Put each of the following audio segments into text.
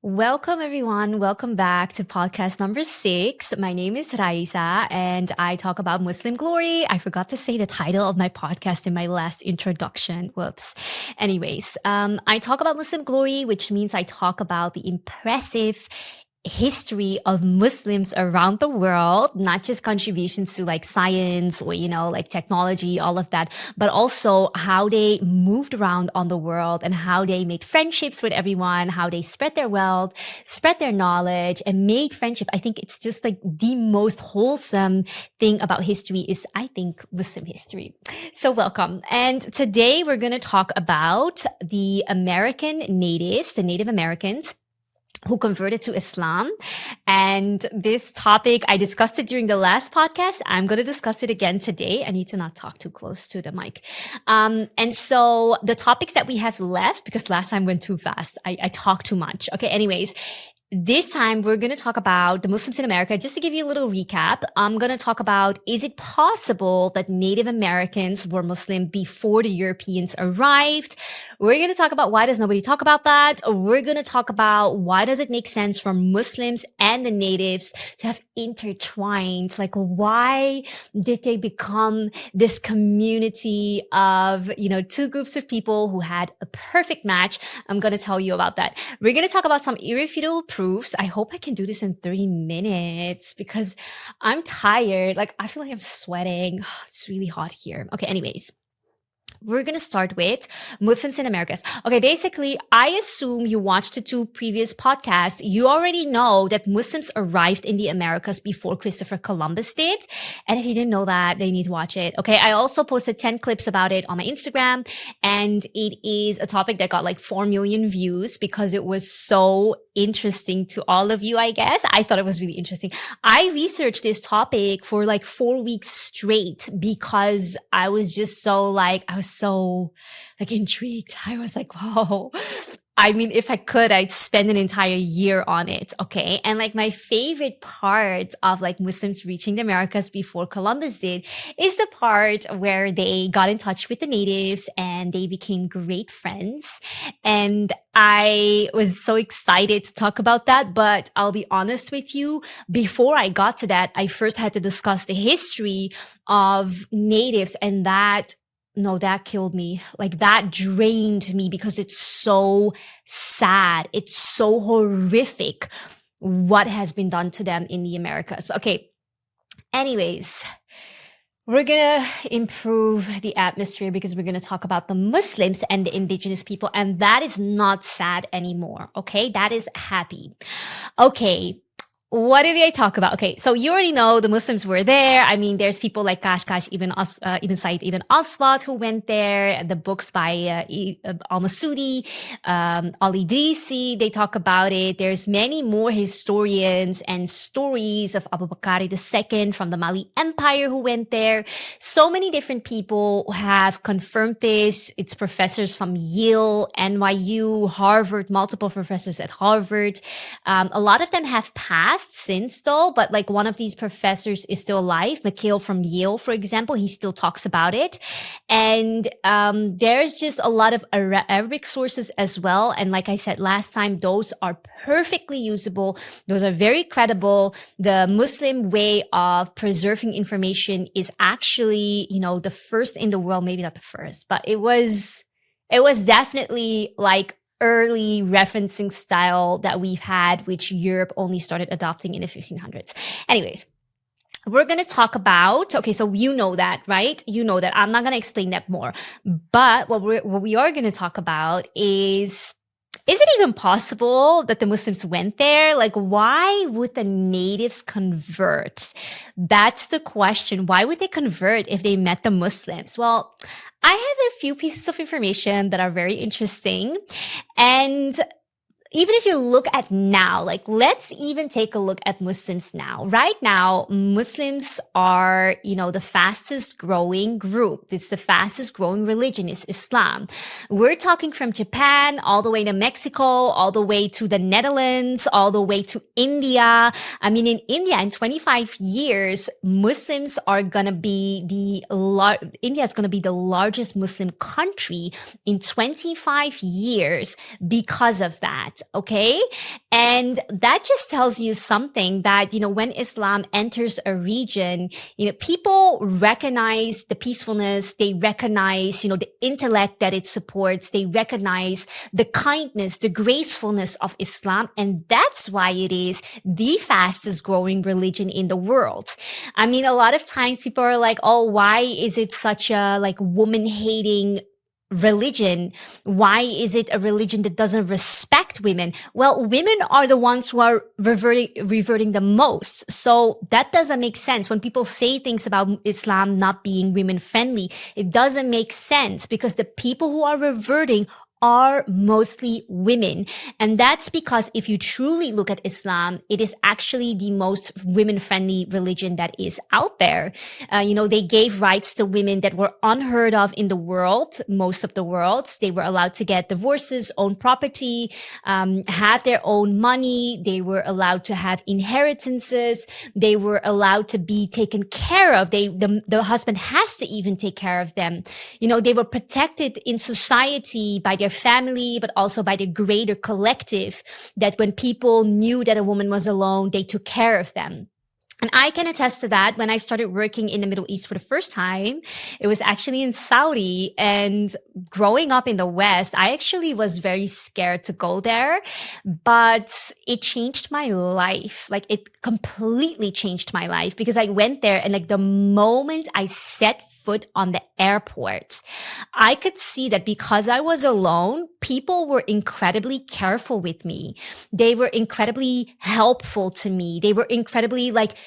Welcome, everyone. Welcome back to podcast number 6. My name is Raisa, and I talk about Muslim glory. I forgot to say the title of my podcast in my last introduction. Whoops. Anyways, I talk about Muslim glory, which means I talk about the impressive history of Muslims around the world, not just contributions to like science or, like technology, all of that, but also how they moved around on the world and how they made friendships with everyone, how they spread their wealth, spread their knowledge and made friendship. I think it's just like the most wholesome thing about history is, I think, Muslim history. So welcome. And today we're going to talk about the American natives, the Native Americans who converted to Islam. And this topic, I discussed it during the last podcast. I'm going to discuss it again today. I need to not talk too close to the mic. And so the topics that we have left, because last time went too fast, I talked too much. Okay. Anyways, this time we're going to talk about the Muslims in America. Just to give you a little recap, I'm going to talk about, is it possible that Native Americans were Muslim before the Europeans arrived? We're going to talk about why does nobody talk about that? We're going to talk about why does it make sense for Muslims and the natives to have intertwined? Like, why did they become this community of, two groups of people who had a perfect match? I'm going to tell you about that. We're going to talk about some irrefutable proofs. I hope I can do this in 30 minutes because I'm tired. Like, I feel like I'm sweating. It's really hot here. Okay, anyways. We're going to start with Muslims in Americas. Okay, basically, I assume you watched the 2 previous podcasts. You already know that Muslims arrived in the Americas before Christopher Columbus did. And if you didn't know that, they need to watch it. Okay, I also posted 10 clips about it on my Instagram. And it is a topic that got like 4 million views because it was so interesting to all of you, I guess. I thought it was really interesting. I researched this topic for like 4 weeks straight because I was just so intrigued. I was like, whoa. I mean, if I could, I'd spend an entire year on it. Okay. And like my favorite part of like Muslims reaching the Americas before Columbus did is the part where they got in touch with the natives and they became great friends. And I was so excited to talk about that. But I'll be honest with you, before I got to that, I first had to discuss the history of natives, and that killed me. Like, that drained me because it's so sad. It's so horrific what has been done to them in the Americas. Okay. Anyways, we're going to improve the atmosphere because we're going to talk about the Muslims and the Indigenous people. And that is not sad anymore. Okay. That is happy. Okay. What did I talk about? Okay, so you already know the Muslims were there. I mean, there's people like Ibn Said Ibn Aswad who went there. The books by al-Masudi, al-Idrisi, they talk about it. There's many more historians and stories of Abu Bakr II from the Mali Empire who went there. So many different people have confirmed this. It's professors from Yale, NYU, Harvard, multiple professors at Harvard. A lot of them have passed since though, but like one of these professors is still alive. McHale from Yale, for example, he still talks about it. And there's just a lot of Arabic sources as well. And like I said last time, those are perfectly usable. Those are very credible. The Muslim way of preserving information is actually, the first in the world, maybe not the first, but it was definitely like early referencing style that we've had, which Europe only started adopting in the 1500s. Anyways, we're going to talk about, okay, so you know that, right? You know that. I'm not going to explain that more. But what we are going to talk about is it even possible that the Muslims went there? Like, why would the natives convert? That's the question. Why would they convert if they met the Muslims? Well, I have a few pieces of information that are very interesting. And even if you look at now, like, let's even take a look at Muslims now. Right now, Muslims are, the fastest growing group. It's the fastest growing religion is Islam. We're talking from Japan all the way to Mexico, all the way to the Netherlands, all the way to India. I mean, in India, in 25 years, Muslims are going to be India is going to be the largest Muslim country in 25 years because of that. Okay. And that just tells you something that, when Islam enters a region, people recognize the peacefulness. They recognize, the intellect that it supports. They recognize the kindness, the gracefulness of Islam. And that's why it is the fastest growing religion in the world. I mean, a lot of times people are like, oh, why is it such a like woman hating religion? Why is it a religion that doesn't respect women? Well, women are the ones who are reverting the most. So that doesn't make sense. When people say things about Islam not being women friendly, it doesn't make sense because the people who are reverting are mostly women. And that's because if you truly look at Islam, it is actually the most women-friendly religion that is out there. They gave rights to women that were unheard of in the world, most of the world. They were allowed to get divorces, own property, have their own money. They were allowed to have inheritances. They were allowed to be taken care of. The husband has to even take care of them. They were protected in society by their family, but also by the greater collective, that when people knew that a woman was alone, they took care of them. And I can attest to that. When I started working in the Middle East for the first time, it was actually in Saudi. And growing up in the West, I actually was very scared to go there, but it changed my life. Like it completely changed my life because I went there and like the moment I set foot on the airport, I could see that because I was alone, people were incredibly careful with me. They were incredibly helpful to me. They were incredibly like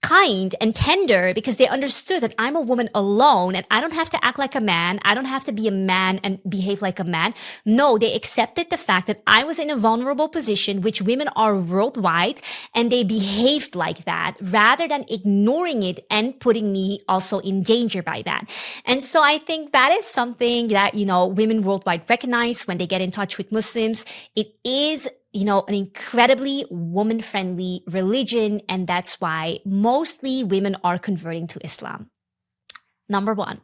kind and tender because they understood that I'm a woman alone and I don't have to act like a man. I don't have to be a man and behave like a man. No, they accepted the fact that I was in a vulnerable position, which women are worldwide, and they behaved like that rather than ignoring it and putting me also in danger by that. And so I think that is something that, women worldwide recognize when they get in touch with Muslims. It is an incredibly woman-friendly religion, and that's why mostly women are converting to Islam. Number one.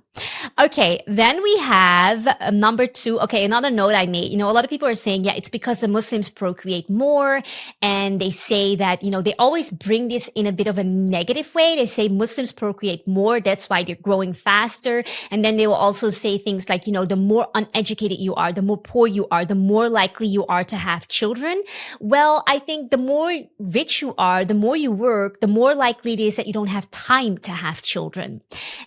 Okay, then we have number two. Okay, another note I made, a lot of people are saying, yeah, it's because the Muslims procreate more. And they say that, they always bring this in a bit of a negative way. They say Muslims procreate more. That's why they're growing faster. And then they will also say things like, the more uneducated you are, the more poor you are, the more likely you are to have children. Well, I think the more rich you are, the more you work, the more likely it is that you don't have time to have children.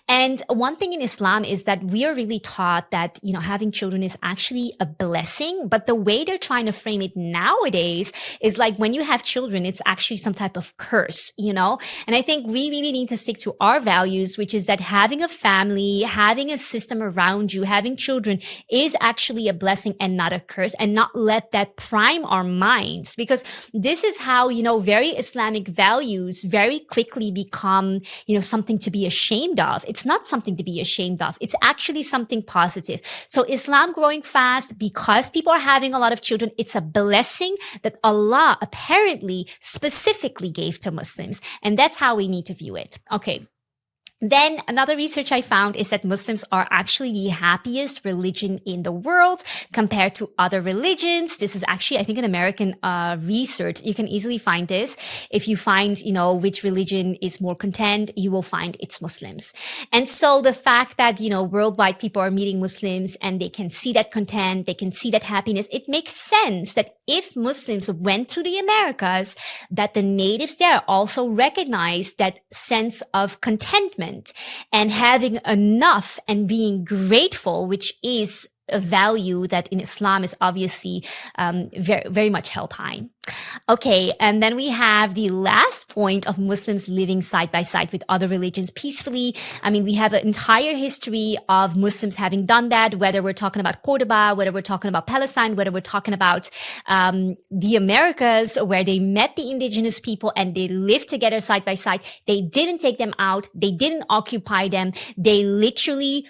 And one thing in Islam is that we are really taught that, having children is actually a blessing. But the way they're trying to frame it nowadays is like when you have children, it's actually some type of curse, And I think we really need to stick to our values, which is that having a family, having a system around you, having children is actually a blessing and not a curse, and not let that prime our minds, because this is how, very Islamic values very quickly become, something to be ashamed of. It's not something to be ashamed of. It's actually something positive. So Islam growing fast because people are having a lot of children, it's a blessing that Allah apparently specifically gave to Muslims. And that's how we need to view it. Okay. Then another research I found is that Muslims are actually the happiest religion in the world compared to other religions. This is actually, I think, an American research. You can easily find this. If you find, which religion is more content, you will find it's Muslims. And so the fact that, worldwide people are meeting Muslims and they can see that content, they can see that happiness, it makes sense that if Muslims went to the Americas, that the natives there also recognize that sense of contentment and having enough and being grateful, which is a value that in Islam is obviously very, very much held high. Okay, and then we have the last point of Muslims living side by side with other religions peacefully. I mean, we have an entire history of Muslims having done that, whether we're talking about Cordoba, whether we're talking about Palestine, whether we're talking about the Americas, where they met the indigenous people and they lived together side by side. They didn't take them out. They didn't occupy them. They literally,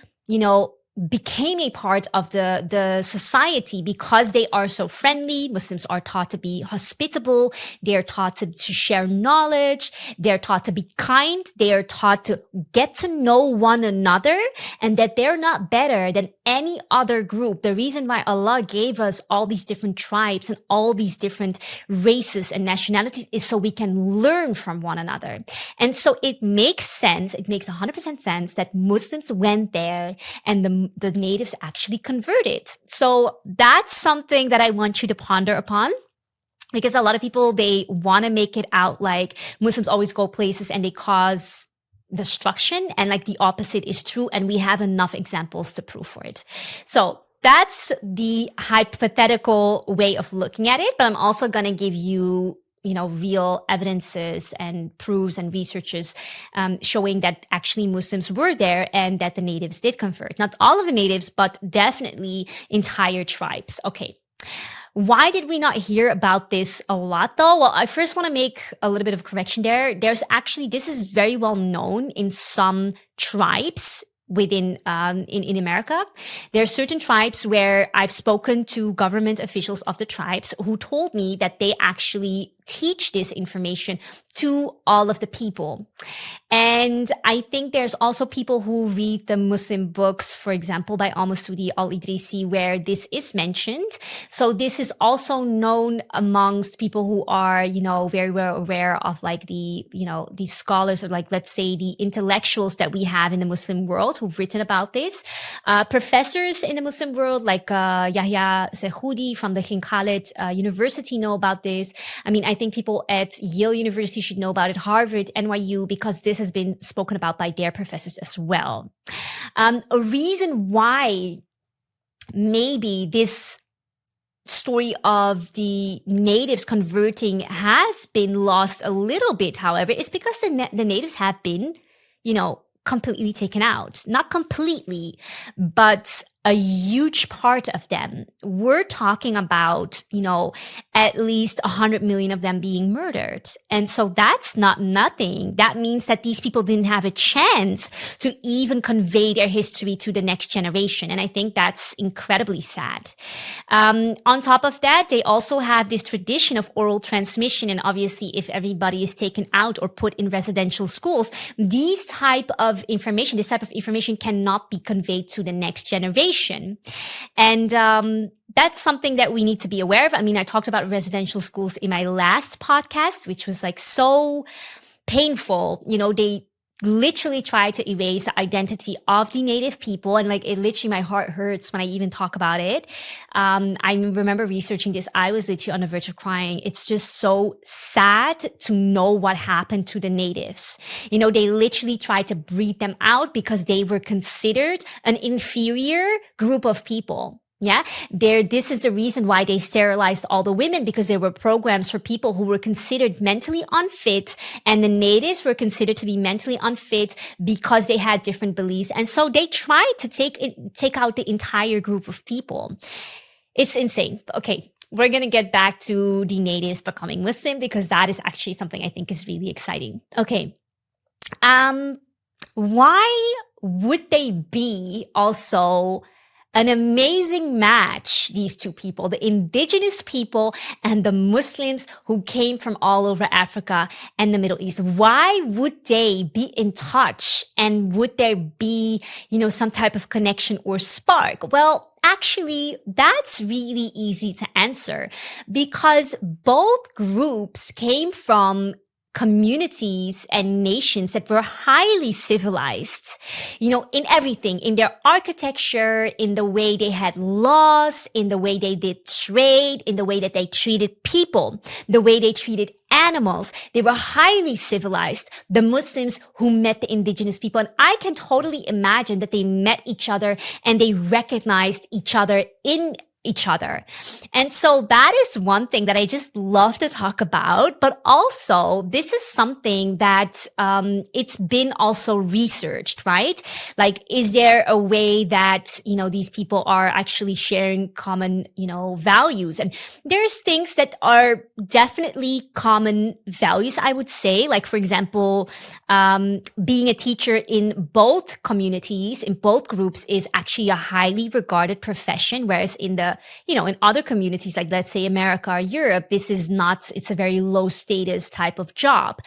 became a part of the society because they are so friendly. Muslims are taught to be hospitable. They're taught to share knowledge. They're taught to be kind. They are taught to get to know one another and that they're not better than any other group. The reason why Allah gave us all these different tribes and all these different races and nationalities is so we can learn from one another. And so it makes sense. It makes 100% sense that Muslims went there and the natives actually converted. So that's something that I want you to ponder upon. Because a lot of people, they want to make it out like Muslims always go places and they cause destruction, and like the opposite is true. And we have enough examples to prove for it. So that's the hypothetical way of looking at it. But I'm also going to give you, real evidences and proofs and researches showing that actually Muslims were there and that the natives did convert. Not all of the natives, but definitely entire tribes. Okay. Why did we not hear about this a lot though? Well, I first want to make a little bit of correction there. This is very well known in some tribes within in America. There are certain tribes where I've spoken to government officials of the tribes who told me that they actually teach this information to all of the people. And I think there's also people who read the Muslim books, for example, by Al-Masudi al-Idrisi, where this is mentioned. So this is also known amongst people who are, very well aware of like these scholars or like, let's say the intellectuals that we have in the Muslim world who've written about this. Professors in the Muslim world like Yahya Sehudi from the King Khalid University know about this. I mean, I think people at Yale University should know about it, Harvard, NYU, because this has been spoken about by their professors as well. A reason why maybe this story of the natives converting has been lost a little bit, however, is because the natives have been, completely taken out. Not completely, but a huge part of them. We're talking about, at least 100 million of them being murdered. And so that's not nothing. That means that these people didn't have a chance to even convey their history to the next generation. And I think that's incredibly sad. On top of that, they also have this tradition of oral transmission. And obviously, if everybody is taken out or put in residential schools, this type of information cannot be conveyed to the next generation. And that's something that we need to be aware of. I mean, I talked about residential schools in my last podcast, which was like so painful. They literally try to erase the identity of the native people. And like, it literally, my heart hurts when I even talk about it. I remember researching this. I was literally on the verge of crying. It's just so sad to know what happened to the natives. They literally tried to breed them out because they were considered an inferior group of people. Yeah. This is the reason why they sterilized all the women, because there were programs for people who were considered mentally unfit, and the natives were considered to be mentally unfit because they had different beliefs. And so they tried to take out the entire group of people. It's insane. Okay. We're going to get back to the natives becoming Muslim because that is actually something I think is really exciting. Okay. Why would they be also an amazing match, these two people, the indigenous people and the Muslims who came from all over Africa and the Middle East? Why would they be in touch? And would there be, some type of connection or spark? Well, actually, that's really easy to answer because both groups came from communities and nations that were highly civilized, in everything, in their architecture, in the way they had laws, in the way they did trade, in the way that they treated people, the way they treated animals. They were highly civilized, the Muslims who met the indigenous people. And I can totally imagine that they met each other and they recognized each other in each other. And so that is one thing that I just love to talk about. But also, this is something that it's been also researched, right? Like, is there a way that, these people are actually sharing common, values? And there's things that are definitely common values, I would say. Like, for example, being a teacher in both communities, in both groups, is actually a highly regarded profession, whereas in other communities, like let's say America or Europe, this is not, it's a very low status type of job.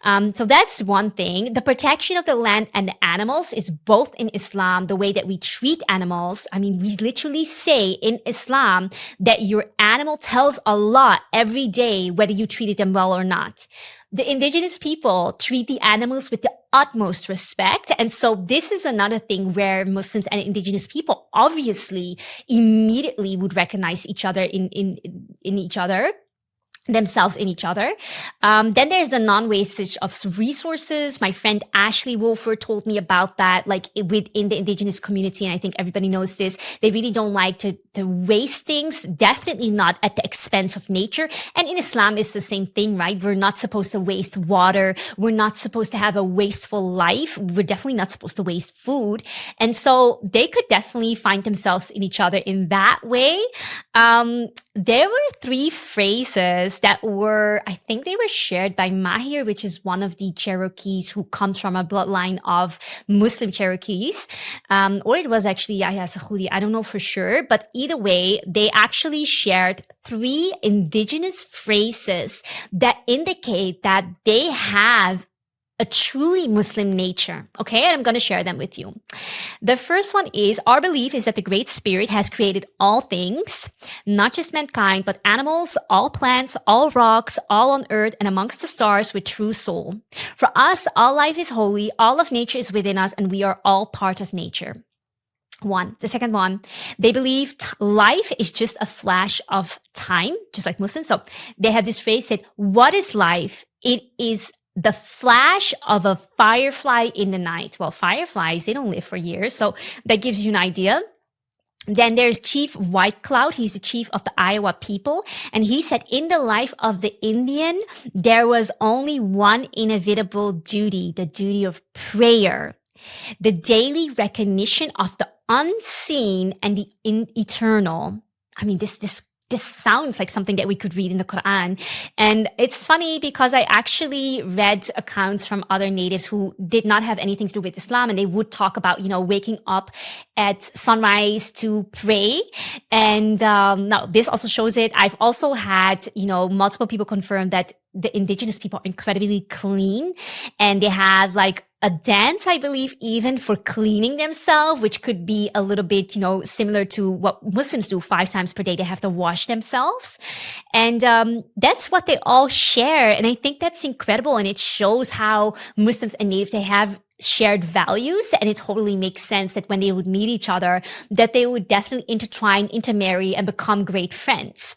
So that's one thing. The protection of the land and the animals is both in Islam, the way that we treat animals. I mean, we literally say in Islam that your animal tells Allah every day whether you treated them well or not. The indigenous people treat the animals with the utmost respect. And so this is another thing where Muslims and indigenous people obviously immediately would recognize each other in each other, themselves in each other. Then there's the non-wastage of resources. My friend Ashley Wolfer told me about that, like within the indigenous community. And I think everybody knows this. They really don't like to waste things, definitely not at the expense of nature. And in Islam, it's the same thing, right? We're not supposed to waste water. We're not supposed to have a wasteful life. We're definitely not supposed to waste food. And so they could definitely find themselves in each other in that way. There were 3 phrases that I think they were shared by Mahir, which is one of the Cherokees who comes from a bloodline of Muslim Cherokees. Or it was actually Yahya Sahudi. I don't know for sure. But either way, they actually shared 3 indigenous phrases that indicate that they have a truly Muslim nature. Okay, and I'm going to share them with you. The first one is, our belief is that the Great Spirit has created all things, not just mankind, but animals, all plants, all rocks, all on earth and amongst the stars with true soul. For us, all life is holy, all of nature is within us, and we are all part of nature. The second one, they believe life is just a flash of time, just like Muslims. So they have this phrase said, what is life? It is the flash of a firefly in the night. Well, fireflies, they don't live for years. So that gives you an idea. Then there's Chief White Cloud. He's the chief of the Iowa people. And he said, in the life of the Indian, there was only one inevitable duty, the duty of prayer, the daily recognition of the unseen and the eternal. I mean, this sounds like something that we could read in the Quran. And it's funny because I actually read accounts from other natives who did not have anything to do with Islam. And they would talk about, waking up at sunrise to pray. And now this also shows it. I've also had, multiple people confirm that the indigenous people are incredibly clean. And they have like a dance, I believe, even for cleaning themselves, which could be a little bit, similar to what Muslims do 5 times per day. They have to wash themselves. And that's what they all share. And I think that's incredible. And it shows how Muslims and natives, they have shared values. And it totally makes sense that when they would meet each other, that they would definitely intertwine, intermarry, and become great friends.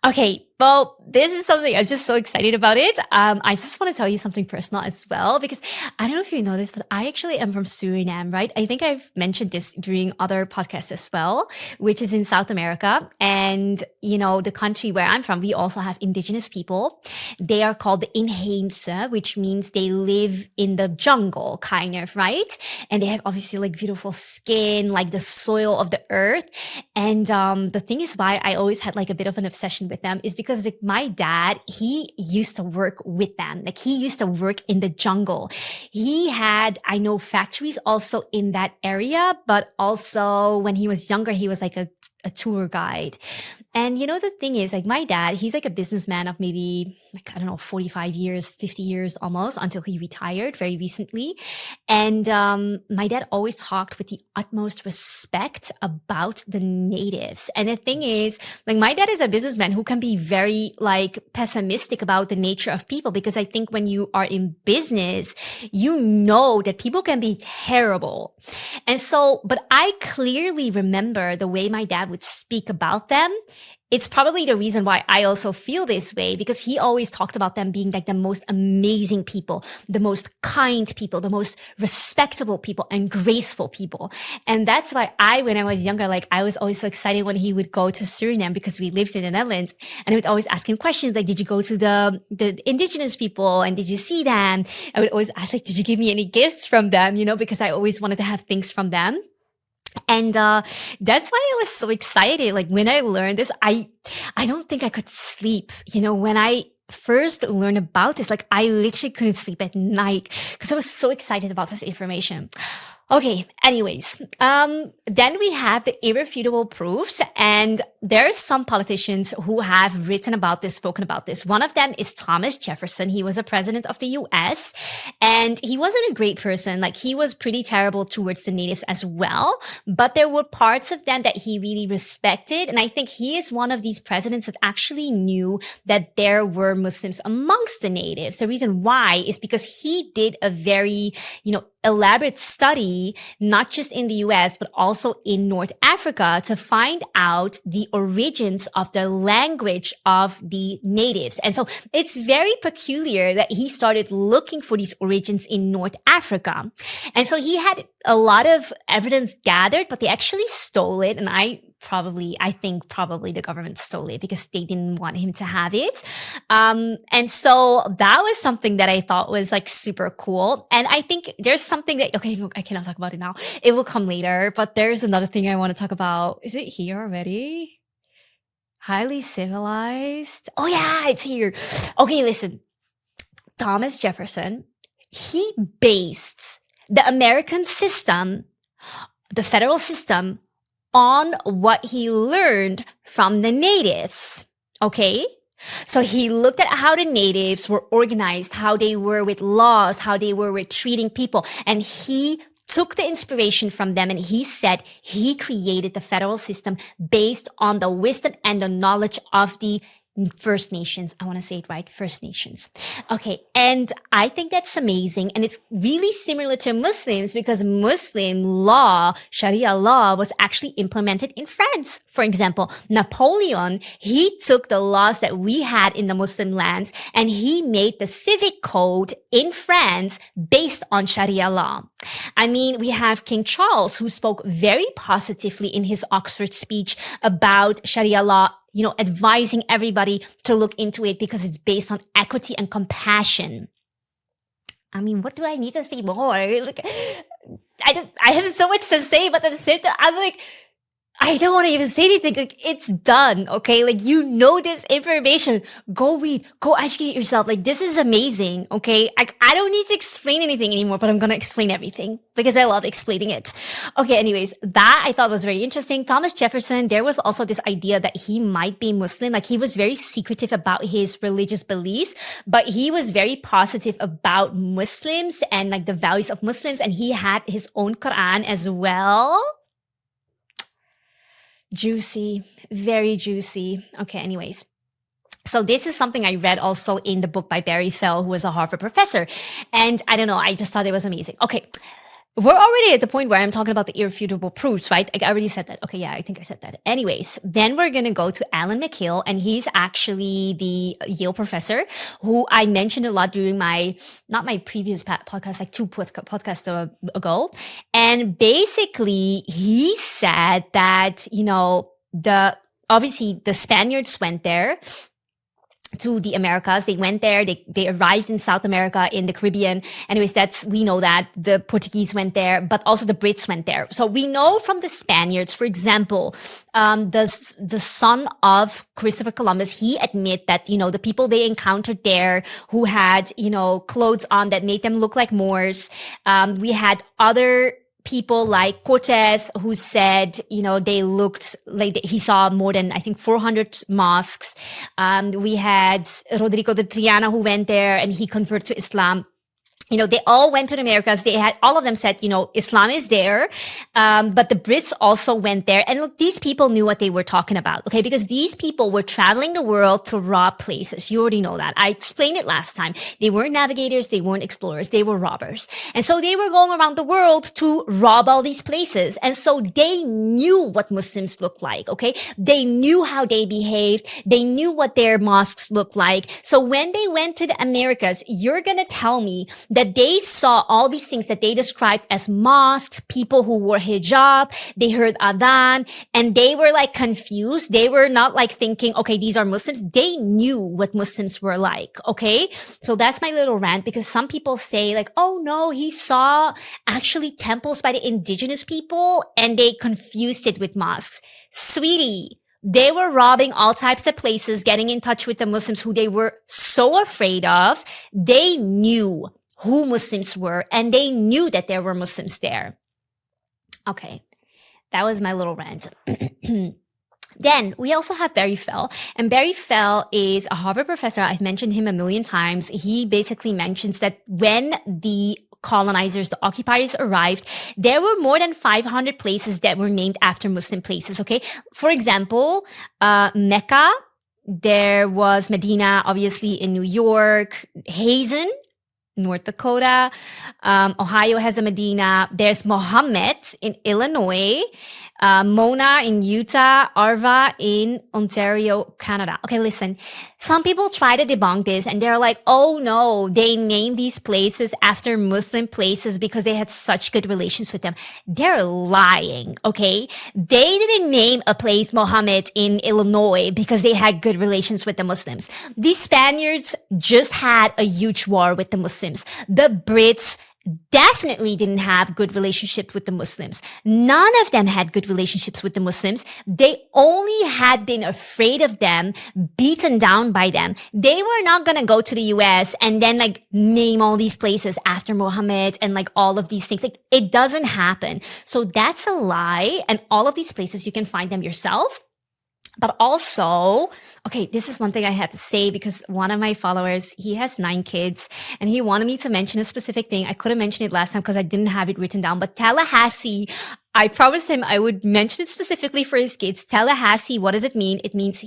Okay, well, this is something I'm just so excited about it. I just want to tell you something personal as well, because I don't know if you know this, but I actually am from Suriname, right? I think I've mentioned this during other podcasts as well, which is in South America. And, the country where I'm from, we also have indigenous people. They are called the Inheemse, which means they live in the jungle, kind of, right? And they have obviously like beautiful skin, like the soil of the earth. And the thing is why I always had like a bit of an obsession with them is because like my dad, he used to work with them. Like he used to work in the jungle. He had, I know, factories also in that area, but also when he was younger, he was like a tour guide. And the thing is, like my dad, he's like a businessman of maybe, 45 years, 50 years almost, until he retired very recently. And my dad always talked with the utmost respect about the natives. And the thing is, like my dad is a businessman who can be very like pessimistic about the nature of people, because I think when you are in business, that people can be terrible. And so, but I clearly remember the way my dad would speak about them. it's probably the reason why I also feel this way, because he always talked about them being like the most amazing people, the most kind people, the most respectable people and graceful people. And that's why when I was younger, like I was always so excited when he would go to Suriname because we lived in the Netherlands, and I would always ask him questions like, did you go to the indigenous people and did you see them? I would always ask like, did you give me any gifts from them? Because I always wanted to have things from them. And that's why I was so excited. Like when I learned this, I don't think I could sleep. When I first learned about this, like I literally couldn't sleep at night because I was so excited about this information. Okay, anyways, then we have the irrefutable proofs, and there's some politicians who have written about this, spoken about this. One of them is Thomas Jefferson. He was a president of the US, and he wasn't a great person. Like he was pretty terrible towards the natives as well, but there were parts of them that he really respected. And I think he is one of these presidents that actually knew that there were Muslims amongst the natives. The reason why is because he did a very, elaborate study, not just in the US, but also in North Africa to find out the origins of the language of the natives. And so it's very peculiar that he started looking for these origins in North Africa. And so he had a lot of evidence gathered, but they actually stole it. And I think probably the government stole it because they didn't want him to have it. And so that was something that I thought was like super cool. And I think there's something that, okay, look, I cannot talk about it now. It will come later, but there's another thing I want to talk about. Is it here already? Highly civilized. Oh yeah, it's here. Okay, listen. Thomas Jefferson, he based the American system, the federal system, on what he learned from the natives. Okay? So he looked at how the natives were organized, how they were with laws, how they were with treating people. And he took the inspiration from them, and he said he created the federal system based on the wisdom and the knowledge of the First Nations. I want to say it right. First Nations. Okay. And I think that's amazing. And it's really similar to Muslims because Muslim law, Sharia law, was actually implemented in France. For example, Napoleon, he took the laws that we had in the Muslim lands and he made the civic code in France based on Sharia law. I mean, we have King Charles, who spoke very positively in his Oxford speech about Sharia law, advising everybody to look into it because it's based on equity and compassion. I mean, what do I need to say more? Like, I have so much to say, but at the same time, I'm like, I don't want to even say anything. Like, it's done. Okay. Like, this information. Go read, go educate yourself. Like, this is amazing. Okay. I don't need to explain anything anymore, but I'm going to explain everything because I love explaining it. Okay. Anyways, that I thought was very interesting. Thomas Jefferson, there was also this idea that he might be Muslim. Like, he was very secretive about his religious beliefs, but he was very positive about Muslims and like the values of Muslims. And he had his own Quran as well. Juicy, very juicy. Okay, anyways. So this is something I read also in the book by Barry Fell, who was a Harvard professor. And I don't know, I just thought it was amazing. Okay. We're already at the point where I'm talking about the irrefutable proofs, right? I already said that. Okay, yeah, I think I said that. Anyways, then we're going to go to Alan McHale, and he's actually the Yale professor who I mentioned a lot during not my previous podcast, like 2 podcasts ago. And basically, he said that, obviously the Spaniards went there to the Americas. They went there. They arrived in South America, in the Caribbean. Anyways, we know that the Portuguese went there, but also the Brits went there. So we know from the Spaniards, for example, the son of Christopher Columbus, he admit that, the people they encountered there who had, clothes on that made them look like Moors. We had other people like Cortez who said, they looked like he saw more than, I think, 400 mosques. We had Rodrigo de Triana who went there and he converted to Islam. They all went to the Americas. All of them said, Islam is there. But the Brits also went there. And look, these people knew what they were talking about, okay? Because these people were traveling the world to rob places. You already know that. I explained it last time. They weren't navigators. They weren't explorers. They were robbers. And so they were going around the world to rob all these places. And so they knew what Muslims looked like, okay? They knew how they behaved. They knew what their mosques looked like. So when they went to the Americas, you're going to tell me that they saw all these things that they described as mosques, people who wore hijab, they heard adhan, and they were like confused. They were not like thinking, okay, these are Muslims. They knew what Muslims were like, okay? So that's my little rant, because some people say like, oh no, he saw actually temples by the indigenous people and they confused it with mosques. Sweetie, they were robbing all types of places, getting in touch with the Muslims who they were so afraid of. They knew who Muslims were, and they knew that there were Muslims there. Okay, that was my little rant. Then we also have Barry Fell, and Barry Fell is a Harvard professor. I've mentioned him a million times. He basically mentions that when the colonizers, the occupiers arrived, there were more than 500 places that were named after Muslim places, okay? For example, Mecca, there was Medina, obviously in New York, Hazen, North Dakota. Ohio has a Medina. There's Mohammed in Illinois, Mona in Utah, Arva in Ontario, Canada. Okay, listen. Some people try to debunk this and they're like, oh no, they named these places after Muslim places because they had such good relations with them. They're lying, okay? They didn't name a place Mohammed in Illinois because they had good relations with the Muslims. The Spaniards just had a huge war with the Muslims. The Brits definitely didn't have good relationships with the Muslims. None of them had good relationships with the Muslims. They only had been afraid of them, beaten down by them. They were not going to go to the US and then like name all these places after Muhammad and like all of these things. Like it doesn't happen. So that's a lie. And all of these places, you can find them yourself. But also, okay, this is one thing I had to say because one of my followers, he has 9 kids and he wanted me to mention a specific thing. I couldn't mention it last time because I didn't have it written down, but Tallahassee, I promised him I would mention it specifically for his kids. Tallahassee, what does it mean? It means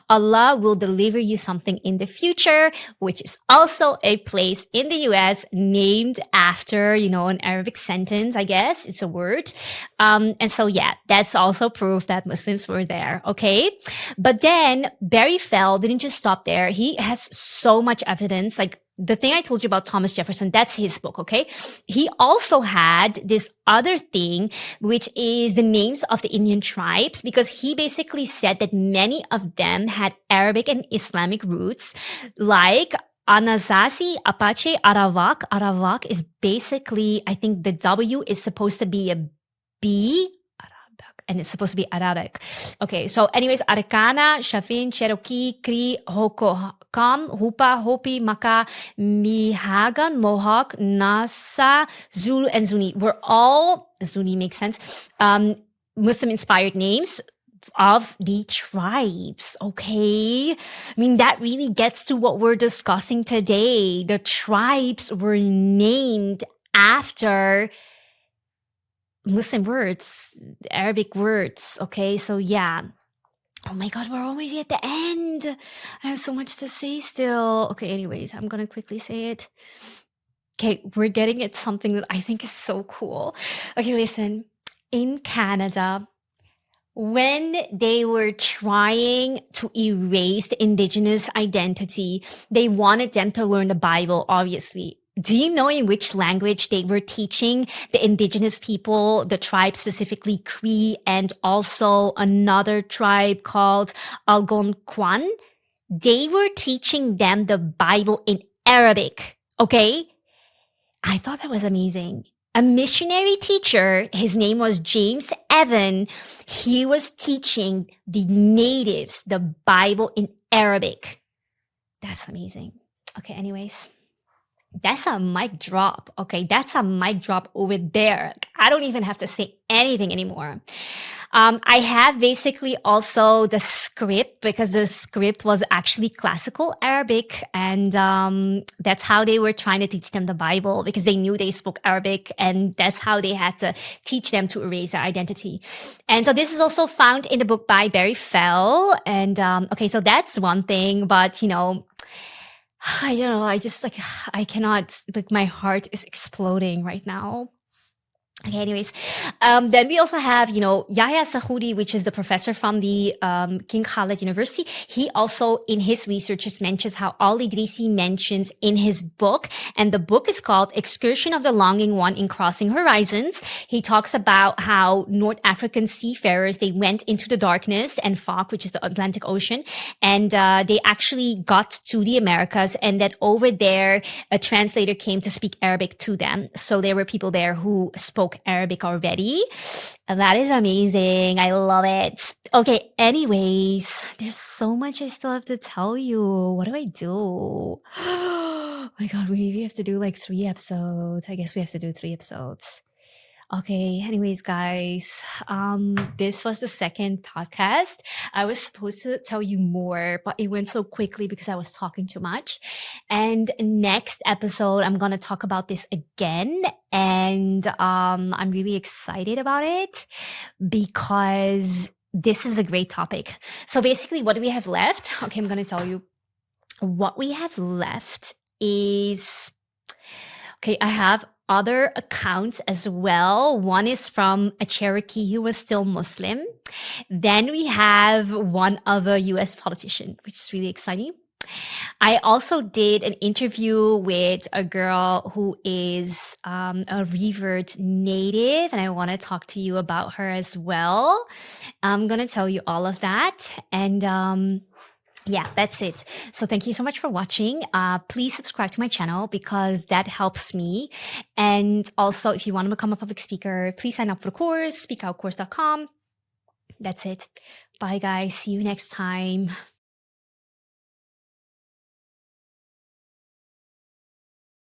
Allah will deliver you something in the future, which is also a place in the US named after, an Arabic sentence, I guess. It's a word. And so, yeah, that's also proof that Muslims were there. Okay. But then Barry Fell didn't just stop there. He has so much evidence, like the thing I told you about Thomas Jefferson, that's his book, okay? He also had this other thing, which is the names of the Indian tribes, because he basically said that many of them had Arabic and Islamic roots, like Anasazi, Apache, Arawak. Arawak is basically, I think the W is supposed to be a B, and it's supposed to be Arabic. Okay, so anyways, Arikana, Shafin, Cherokee, Cree, Hoko, Kam, Hupa, Hopi, Maka, Mihagan, Mohawk, Nasa, Zulu, and Zuni were all, Zuni makes sense, Muslim-inspired names of the tribes, okay? I mean, that really gets to what we're discussing today. The tribes were named after Muslim words, Arabic words, okay? So yeah. Oh my God, we're already at the end. I have so much to say still. Okay, anyways, I'm gonna quickly say it. Okay, we're getting at something that I think is so cool. Okay, listen. In Canada, when they were trying to erase the Indigenous identity, they wanted them to learn the Bible, obviously. Do you know in which language they were teaching the Indigenous people, the tribe specifically Cree, and also another tribe called Algonquin? They were teaching them the Bible in Arabic, okay? I thought that was amazing. A missionary teacher, his name was James Evan, he was teaching the natives the Bible in Arabic. That's amazing. Okay, anyways. That's a mic drop. Okay. That's a mic drop over there. I don't even have to say anything anymore. I have basically also the script because the script was actually classical Arabic. And that's how they were trying to teach them the Bible because they knew they spoke Arabic. And that's how they had to teach them to erase their identity. And so this is also found in the book by Barry Fell. And okay, so that's one thing. But, I don't know. I just like, I cannot, like, my heart is exploding right now. Okay, anyways. Then we also have, Yahya Sahudi, which is the professor from the King Khalid University. He also, in his researches, mentions how Al-Idrisi mentions in his book, and the book is called Excursion of the Longing One in Crossing Horizons. He talks about how North African seafarers, they went into the darkness and fog, which is the Atlantic Ocean, and they actually got to the Americas, and that over there, a translator came to speak Arabic to them. So there were people there who spoke Arabic already. And that is amazing. I love it. Okay, anyways, there's so much I still have to tell you. What do I do? Oh my God, we have to do like 3 episodes. I guess we have to do 3 episodes. Okay, anyways, guys, this was the second podcast. I was supposed to tell you more, but it went so quickly because I was talking too much. And next episode, I'm going to talk about this again. And I'm really excited about it because this is a great topic. So basically, what do we have left? Okay, I'm going to tell you. What we have left is, okay, I have other accounts as well. One is from a Cherokee who was still Muslim. Then we have one other US politician, which is really exciting. I also did an interview with a girl who is a revered native, and I want to talk to you about her as well. I'm going to tell you all of that. And yeah, that's it. So thank you so much for watching. Please subscribe to my channel because that helps me. And also, if you want to become a public speaker, please sign up for the course, speakoutcourse.com. That's it. Bye, guys. See you next time.